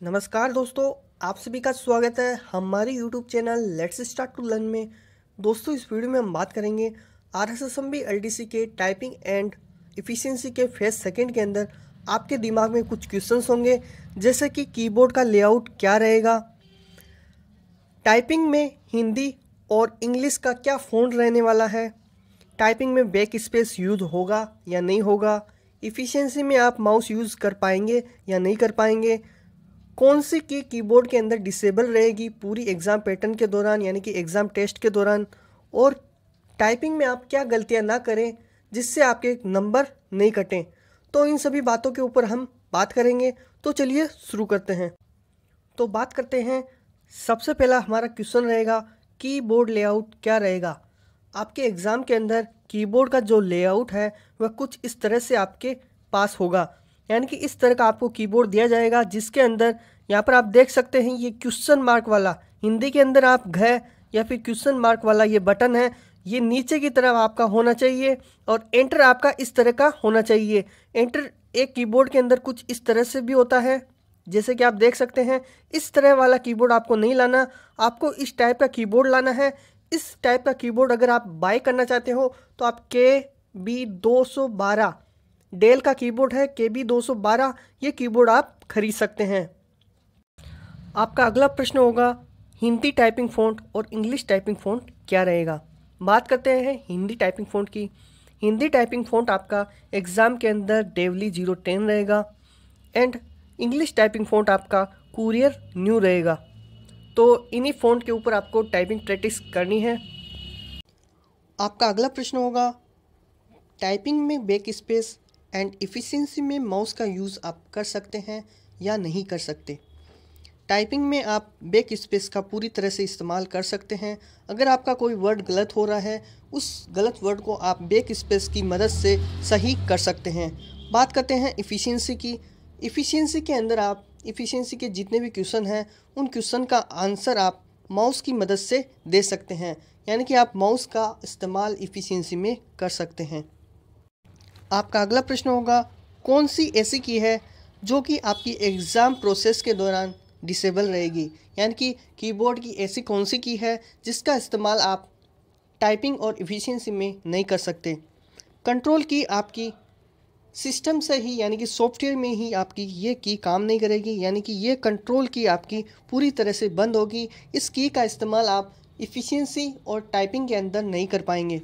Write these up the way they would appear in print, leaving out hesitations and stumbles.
नमस्कार दोस्तों, आप सभी का स्वागत है हमारे YouTube channel let's start to learn में। दोस्तों, इस वीडियो में हम बात करेंगे RSSMB LDC के टाइपिंग एंड एफिशिएंसी के फेज सेकंड के अंदर आपके दिमाग में कुछ क्वेश्चंस होंगे, जैसे कि कीबोर्ड का लेआउट क्या रहेगा, टाइपिंग में हिंदी और इंग्लिश का क्या फ़ॉन्ट रहने वाला है, टाइपिंग में बैक स्पेस यूज होगा या नहीं होगा, एफिशिएंसी में आप माउस यूज़ कर पाएंगे या नहीं कर पाएंगे, कौन सी की कीबोर्ड के अंदर डिसेबल रहेगी पूरी एग्ज़ाम पैटर्न के दौरान यानी कि एग्ज़ाम टेस्ट के दौरान, और टाइपिंग में आप क्या गलतियां ना करें जिससे आपके नंबर नहीं कटें। तो इन सभी बातों के ऊपर हम बात करेंगे। तो चलिए शुरू करते हैं। तो बात करते हैं, सबसे पहला हमारा क्वेश्चन रहेगा कीबोर्ड लेआउट क्या रहेगा। आपके एग्ज़ाम के अंदर कीबोर्ड का जो लेआउट है वह कुछ इस तरह से आपके पास होगा, यानी कि इस तरह का आपको कीबोर्ड दिया जाएगा, जिसके अंदर यहाँ पर आप देख सकते हैं ये क्वेश्चन मार्क वाला, हिंदी के अंदर आप घ या फिर क्वेश्चन मार्क वाला ये बटन है, ये नीचे की तरफ आपका होना चाहिए और एंटर आपका इस तरह का होना चाहिए। एंटर एक कीबोर्ड के अंदर कुछ इस तरह से भी होता है, जैसे कि आप देख सकते हैं। इस तरह वाला कीबोर्ड आपको नहीं लाना, आपको इस टाइप का कीबोर्ड लाना है। इस टाइप का कीबोर्ड अगर आप बाय करना चाहते हो तो आप KB212 डेल का कीबोर्ड है, KB212 ये कीबोर्ड आप खरीद सकते हैं। आपका अगला प्रश्न होगा हिंदी टाइपिंग फ़ॉन्ट और इंग्लिश टाइपिंग फ़ॉन्ट क्या रहेगा। बात करते हैं हिंदी टाइपिंग फ़ॉन्ट की। हिंदी टाइपिंग फ़ॉन्ट आपका एग्ज़ाम के अंदर डेवली 010 रहेगा एंड इंग्लिश टाइपिंग फ़ॉन्ट आपका कुरियर न्यू रहेगा। तो इन्हीं फ़ॉन्ट के ऊपर आपको टाइपिंग प्रैक्टिस करनी है। आपका अगला प्रश्न होगा टाइपिंग में बैक स्पेस एंड एफिशिएंसी में माउस का यूज़ आप कर सकते हैं या नहीं कर सकते। टाइपिंग में आप बैक स्पेस का पूरी तरह से इस्तेमाल कर सकते हैं। अगर आपका कोई वर्ड गलत हो रहा है, उस गलत वर्ड को आप बैक स्पेस की मदद से सही कर सकते हैं। बात करते हैं एफिशिएंसी की। एफिशिएंसी के अंदर आप एफिशिएंसी के जितने भी क्वेश्चन हैं उन क्वेश्चन का आंसर आप माउस की मदद से दे सकते हैं, यानी कि आप माउस का इस्तेमाल एफिशिएंसी में कर सकते हैं। आपका अगला प्रश्न होगा कौन सी ऐसी की है जो कि आपकी एग्ज़ाम प्रोसेस के दौरान डिसेबल रहेगी, यानी कि कीबोर्ड की ऐसी कौन सी की है जिसका इस्तेमाल आप टाइपिंग और एफिशिएंसी में नहीं कर सकते। कंट्रोल की आपकी सिस्टम से ही यानी कि सॉफ्टवेयर में ही आपकी ये की काम नहीं करेगी, यानी कि ये कंट्रोल की आपकी पूरी तरह से बंद होगी। इस की का इस्तेमाल आप एफिशिएंसी और टाइपिंग के अंदर नहीं कर पाएंगे।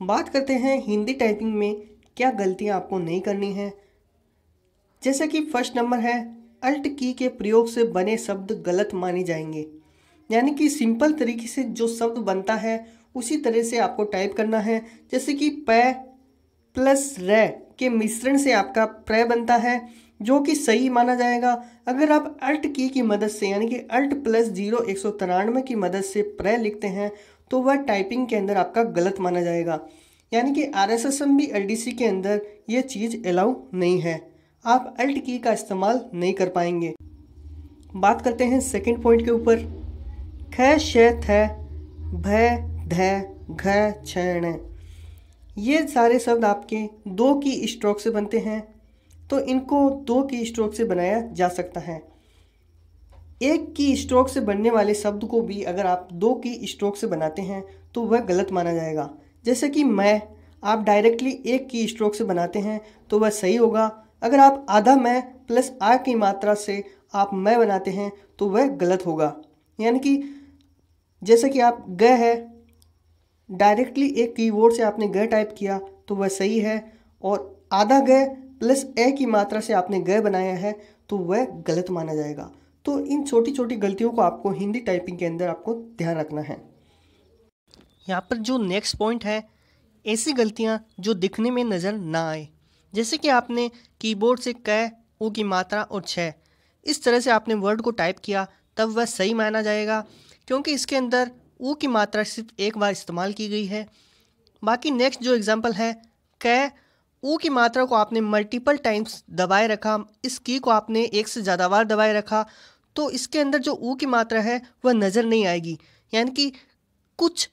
बात करते हैं हिंदी टाइपिंग में क्या गलतियां आपको नहीं करनी है। जैसे कि फर्स्ट नंबर है अल्ट की के प्रयोग से बने शब्द गलत माने जाएंगे, यानी कि सिंपल तरीके से जो शब्द बनता है उसी तरह से आपको टाइप करना है। जैसे कि प प्लस रे के मिश्रण से आपका प्र बनता है, जो कि सही माना जाएगा। अगर आप अल्ट की मदद से यानी कि अल्ट प्लस 193 की मदद से प्र लिखते हैं तो वह टाइपिंग के अंदर आपका गलत माना जाएगा, यानी कि RSSMB LDC के अंदर ये चीज़ अलाउ नहीं है। आप अल्ट की का इस्तेमाल नहीं कर पाएंगे। बात करते हैं सेकंड पॉइंट के ऊपर। ख श थ भ ध घ छ ण ये सारे शब्द आपके 2 की स्ट्रोक से बनते हैं, तो इनको 2 की स्ट्रोक से बनाया जा सकता है। 1 की स्ट्रोक से बनने वाले शब्द को भी अगर आप 2 की स्ट्रोक से बनाते हैं तो वह गलत माना जाएगा। जैसे कि मैं आप डायरेक्टली 1 की स्ट्रोक से बनाते हैं तो वह सही होगा। अगर आप आधा मैं प्लस आ की मात्रा से आप मैं बनाते हैं तो वह गलत होगा। यानी कि जैसे कि आप ग है, डायरेक्टली एक कीबोर्ड से आपने ग टाइप किया तो वह सही है, और आधा ग प्लस ए की मात्रा से आपने ग बनाया है तो वह गलत माना जाएगा। तो इन छोटी छोटी गलतियों को आपको हिंदी टाइपिंग के अंदर आपको ध्यान रखना है। यहाँ पर जो नेक्स्ट पॉइंट है, ऐसी गलतियाँ जो दिखने में नज़र ना आए, जैसे कि आपने कीबोर्ड से क ओ की मात्रा और छ इस तरह से आपने वर्ड को टाइप किया तब वह सही माना जाएगा, क्योंकि इसके अंदर ऊ की मात्रा सिर्फ एक बार इस्तेमाल की गई है। बाकी नेक्स्ट जो एग्जांपल है, क ऊ की मात्रा को आपने मल्टीपल टाइम्स दबाए रखा, इस की को आपने एक से ज़्यादा बार दबाए रखा, तो इसके अंदर जो ऊ की मात्रा है वह नज़र नहीं आएगी, यानी कि कुछ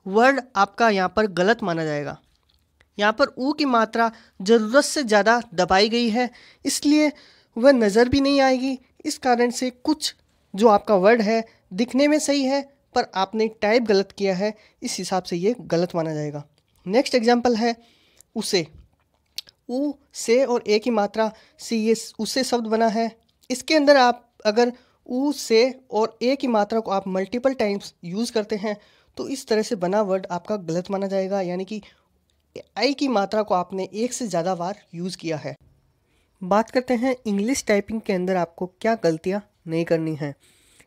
वर्ड आपका यहाँ पर गलत माना जाएगा। यहाँ पर ऊ की मात्रा ज़रूरत से ज़्यादा दबाई गई है, इसलिए वह नज़र भी नहीं आएगी। इस कारण से कुछ जो आपका वर्ड है दिखने में सही है पर आपने टाइप गलत किया है, इस हिसाब से ये गलत माना जाएगा। नेक्स्ट एग्जाम्पल है उसे। ऊ से और ए की मात्रा से ये उसे शब्द बना है। इसके अंदर आप अगर ऊ से और ए की मात्रा को आप मल्टीपल टाइम्स यूज़ करते हैं तो इस तरह से बना वर्ड आपका गलत माना जाएगा, यानी कि आई की मात्रा को आपने एक से ज़्यादा बार यूज़ किया है। बात करते हैं इंग्लिश टाइपिंग के अंदर आपको क्या गलतियाँ नहीं करनी है।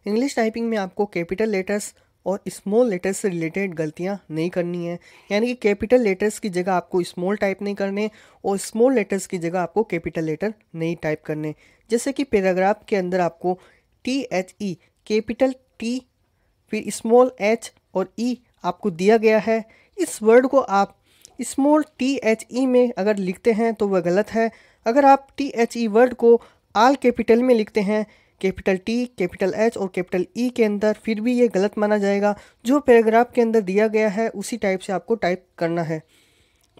इंग्लिश टाइपिंग में आपको कैपिटल लेटर्स और स्मॉल लेटर्स से रिलेटेड गलतियाँ नहीं करनी है, यानी कि कैपिटल लेटर्स की जगह आपको स्मॉल टाइप नहीं करने और स्मॉल लेटर्स की जगह आपको कैपिटल लेटर नहीं टाइप करने। जैसे कि पैराग्राफ के अंदर आपको THE कैपिटल T फिर स्मॉल h और E आपको दिया गया है। इस वर्ड को आप स्मॉल THE में अगर लिखते हैं तो वह गलत है। अगर आप THE वर्ड को ऑल कैपिटल में लिखते हैं, कैपिटल T, कैपिटल H और कैपिटल E के अंदर, फिर भी ये गलत माना जाएगा। जो पैराग्राफ के अंदर दिया गया है उसी टाइप से आपको टाइप करना है।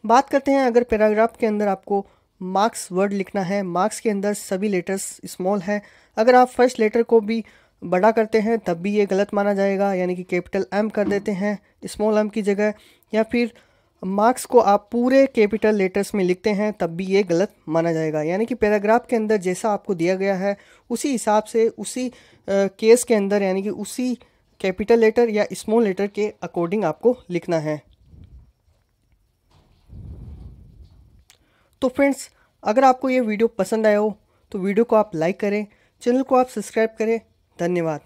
बात करते हैं अगर पैराग्राफ के अंदर आपको मार्क्स वर्ड लिखना है, मार्क्स के अंदर सभी लेटर्स स्मॉल है। अगर आप फर्स्ट लेटर को भी बड़ा करते हैं तब भी ये गलत माना जाएगा, यानी कि कैपिटल M कर देते हैं स्मॉल m की जगह, या फिर मार्क्स को आप पूरे कैपिटल लेटर्स में लिखते हैं तब भी ये गलत माना जाएगा। यानी कि पैराग्राफ के अंदर जैसा आपको दिया गया है उसी हिसाब से उसी केस के अंदर, यानी कि उसी कैपिटल लेटर या स्मॉल लेटर के अकॉर्डिंग आपको लिखना है। तो फ्रेंड्स, अगर आपको ये वीडियो पसंद आया हो तो वीडियो को आप लाइक करें, चैनल को आप सब्सक्राइब करें। धन्यवाद।